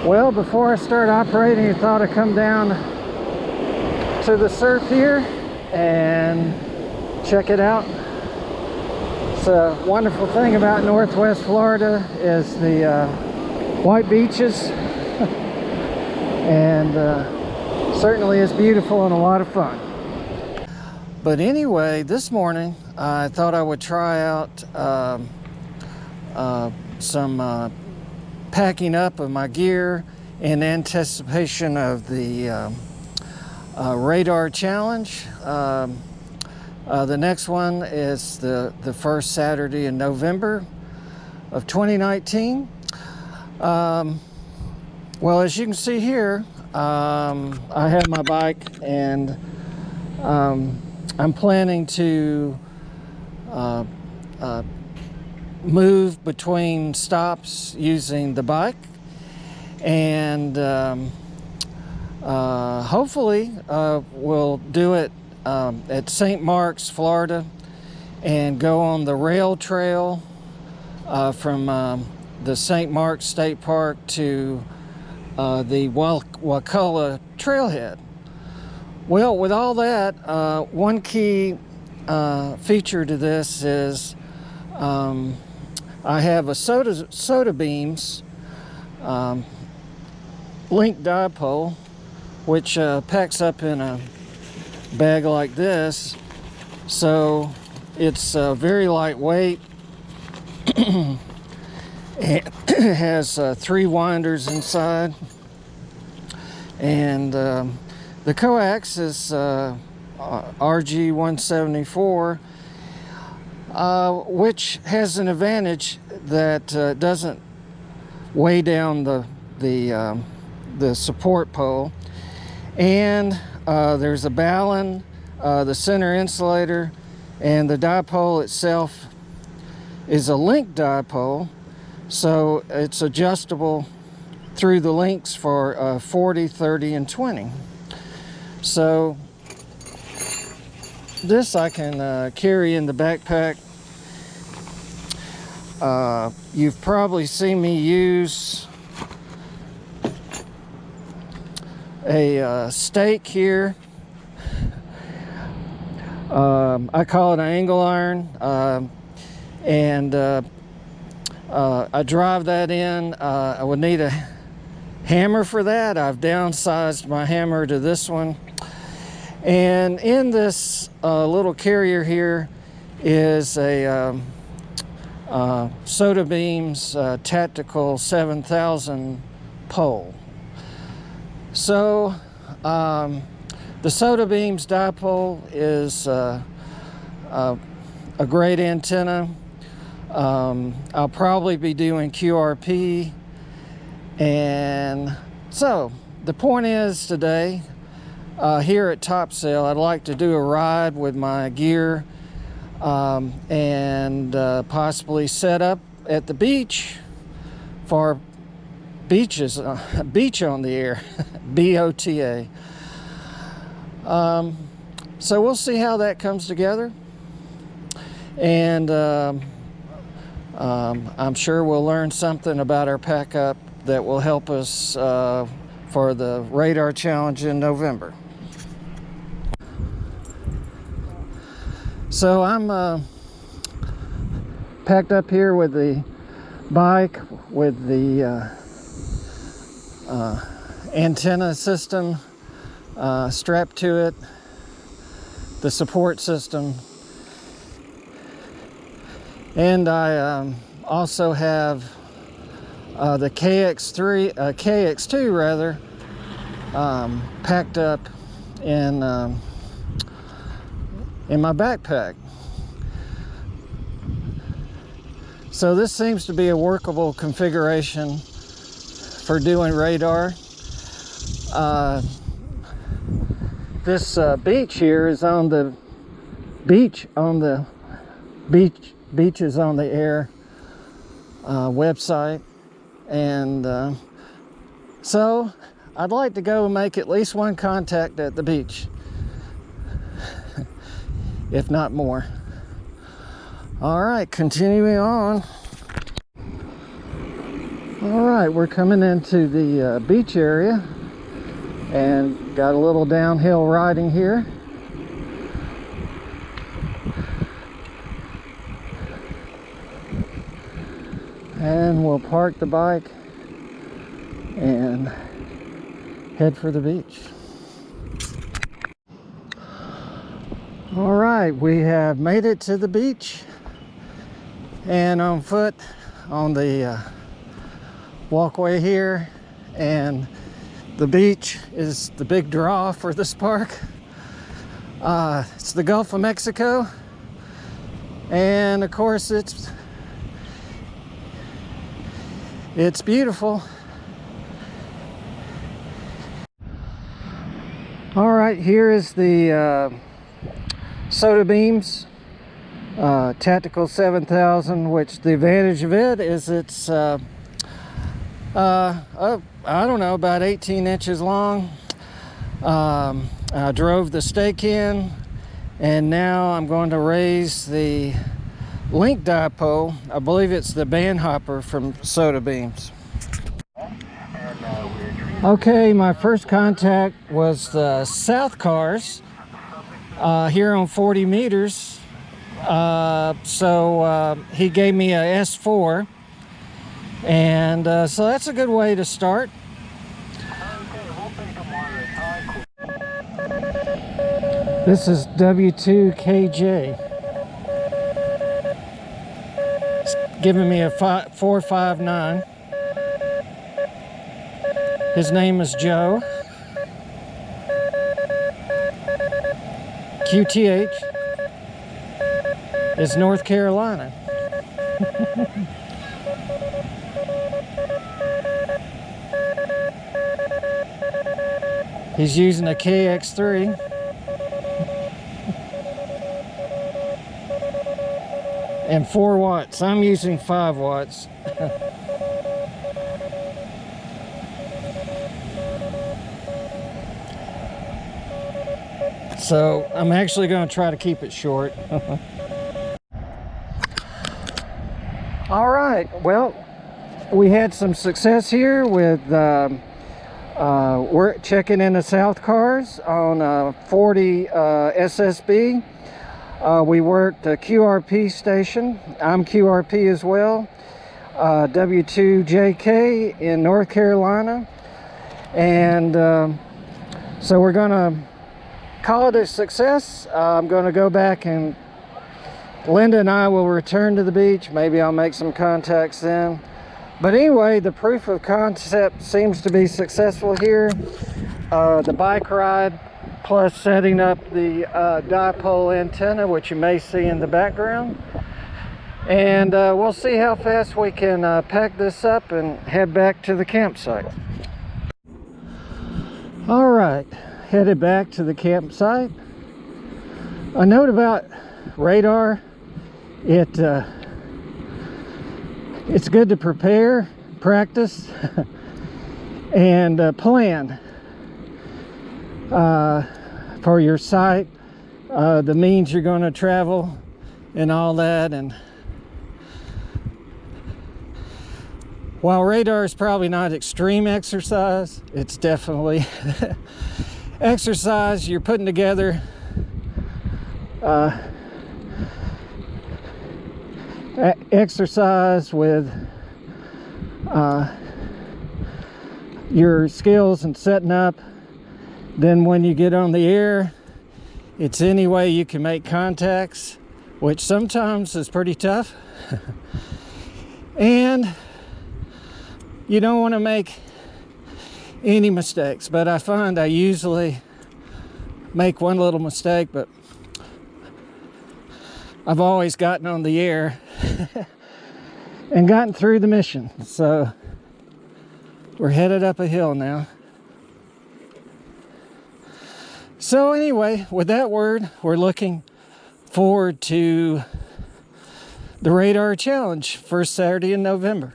Well, before I start operating, I thought I'd come down to the surf here and check it out. It's a wonderful thing about Northwest Florida is the white beaches and certainly is beautiful and a lot of fun. But anyway, this morning I thought I would try out some packing up of my gear in anticipation of the RaDAR challenge. The next one is the first Saturday in November of 2019. Well, as you can see here, I have my bike, and I'm planning to move between stops using the bike, and hopefully we'll do it at St. Mark's, Florida, and go on the rail trail from the St. Mark's State Park to the Wakulla trailhead. Well, with all that, one key feature to this is I have a soda beams link dipole, which packs up in a bag like this, so it's very lightweight. It has 3 winders inside, and the coax is RG174, which has an advantage that doesn't weigh down the support pole, and there's a balun, the center insulator, and the dipole itself is a link dipole, so it's adjustable through the links for 40, 30, and 20. So this I can carry in the backpack. You've probably seen me use a stake here. I call it an angle iron, and I drive that in. I would need a hammer for that. I've downsized my hammer to this one. And in this little carrier here is a Soda Beams Tactical 7000 pole. So the Soda Beams dipole is a great antenna. I'll probably be doing QRP, and so the point is today here at Topsail, I'd like to do a ride with my gear and possibly set up at the beach for beaches, beach on the air, BOTA. So we'll see how that comes together, and I'm sure we'll learn something about our pack up that will help us for the RaDAR challenge in November. So I'm packed up here with the bike, with the antenna system strapped to it, the support system, and I also have the KX2 rather, packed up in my backpack. So this seems to be a workable configuration for doing RaDAR. This beach here is on the Beaches on the Air website, and so I'd like to go and make at least one contact at the beach, if not more. All right, continuing on. All right, we're coming into the beach area and got a little downhill riding here. And we'll park the bike and head for the beach. All right, we have made it to the beach and on foot on the walkway here, and the beach is the big draw for this park. It's the Gulf of Mexico, and of course it's beautiful. All right, here is the Soda Beams Tactical 7000, which the advantage of it is it's I don't know, about 18 inches long. I drove the stake in, and now I'm going to raise the link dipole. I believe it's the band hopper from Soda Beams. Okay, my first contact was the south cars here on 40 meters. So he gave me a S4, and so that's a good way to start. This is W2KJ. It's giving me a 459. His name is Joe. QTH is North Carolina. He's using a KX3. And 4 watts. I'm using 5 watts. So I'm actually going to try to keep it short. All right, well, we had some success here with we're checking in the south cars on 40 SSB. We worked a QRP station. I'm QRP as well. W2JK in North Carolina. And so we're going to call it a success. I'm going to go back, and Linda and I will return to the beach. Maybe I'll make some contacts then. But anyway, the proof of concept seems to be successful here. The bike ride, plus setting up the dipole antenna, which you may see in the background. And we'll see how fast we can pack this up and head back to the campsite. All right, headed back to the campsite. A note about RaDAR: it's good to prepare, practice, and plan for your site, the means you're going to travel and all that. And while RaDAR is probably not extreme exercise, it's definitely exercise. You're putting together exercise with your skills and setting up. Then when you get on the air, it's any way you can make contacts, which sometimes is pretty tough. And you don't want to make any mistakes, but I find I usually make one little mistake, but I've always gotten on the air and gotten through the mission. So we're headed up a hill now. So anyway, with that word, we're looking forward to the RaDAR challenge, first Saturday in November.